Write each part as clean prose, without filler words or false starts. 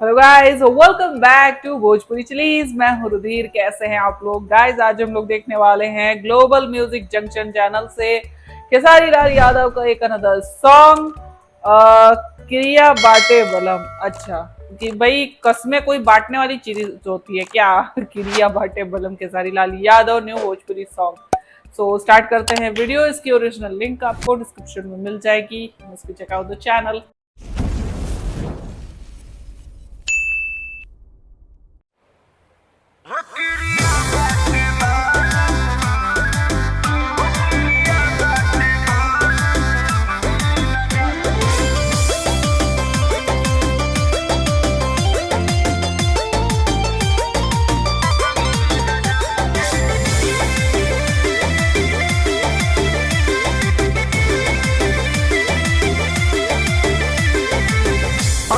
Hello guys, welcome back to Bhojpuri chillies. मैं हूँ रुधिर। कैसे हैं आप लोग गाइस? आज हम लोग देखने वाले हैं ग्लोबल म्यूजिक जंक्शन चैनल से खेसारी लाल यादव का एक अनदर सॉन्ग, क्रिया बाटे बलम। अच्छा कि भाई कसमें कोई बांटने वाली चीज होती है क्या? क्रिया बाटे बलम, Khesari Lal Yadav new Bhojpuri song. So start करते हैं वीडियो। इसकी ओरिजिनल लिंक आपको डिस्क्रिप्शन में मिल जाएगी, must be check out the channel.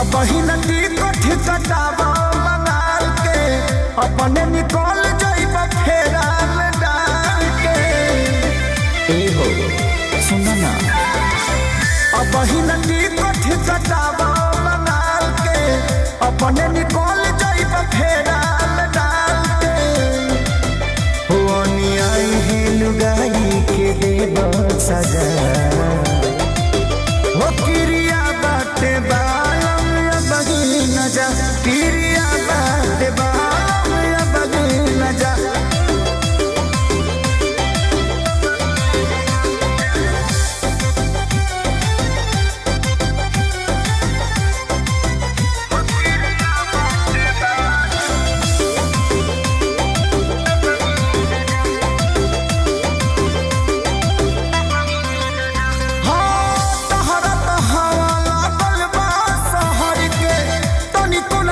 बहिन टिकट कटावा मंगाल के अपने निकल जाइब फेराल डाल के। ए हो सुन ना, बहिन टिकट कटावा मंगाल के अपने निकल जाइब फेराल डाल के। हो आई है लुगाई के देव सजा, हो क्रिया बाटे जा क्रिया बाटे जा।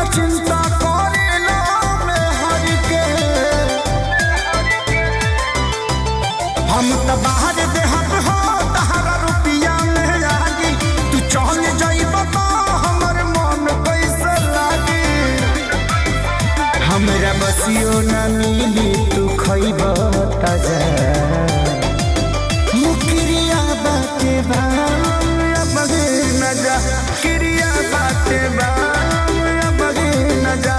चिंता करे ना में हर के हम तो बाहर देहत हो तहरा रुपया में लागी। तू चल जाइब तो हमर मन कैसे लागी। हमरा बसियो ना मिली तू खइब ताजा। मुकरिया बाटे बाम बगे न जा, क्रिया बाटे बाम जा।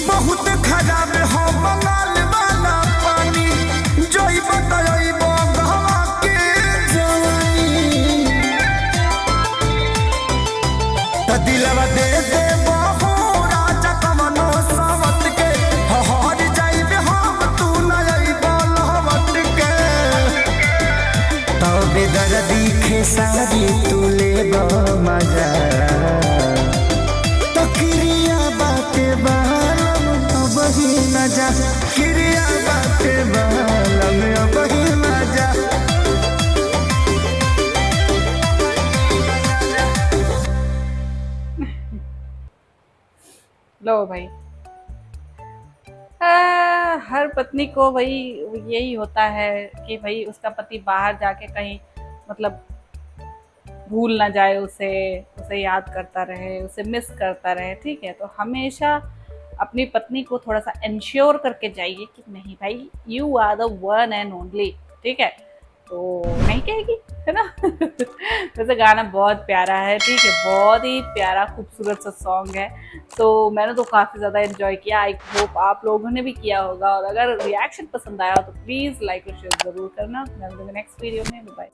बहुत खराब हो बंगाल वाला पानी, जोई बताइब गहवा के जवानी। तो दिलवा दे दे बहु राजा कमनो सावत के, हर जाइब हम तू न अइब लहवत के। तबे दर्दी खेसारी तू लेब मजा। तो क्रिया बाटे बालम बही न जा, क्रिया बाटे बालम बही न जा। लो भाई, हर पत्नी को भाई यही होता है कि भाई उसका पति बाहर जाके कहीं मतलब भूल ना जाए, उसे उसे याद करता रहे, उसे मिस करता रहे। ठीक है, तो हमेशा अपनी पत्नी को थोड़ा सा इंश्योर करके जाइए कि नहीं भाई, you are the one and only. ठीक है, तो नहीं कहेगी, है ना? वैसे गाना बहुत प्यारा है, ठीक है, बहुत ही प्यारा खूबसूरत सा सॉन्ग है। तो मैंने तो काफ़ी ज़्यादा एंजॉय किया। आई होप आप लोगों ने भी किया होगा, और अगर रिएक्शन पसंद आया हो तो प्लीज़ लाइक और शेयर ज़रूर करना। मैं नेक्स्ट वीडियो में। बाय।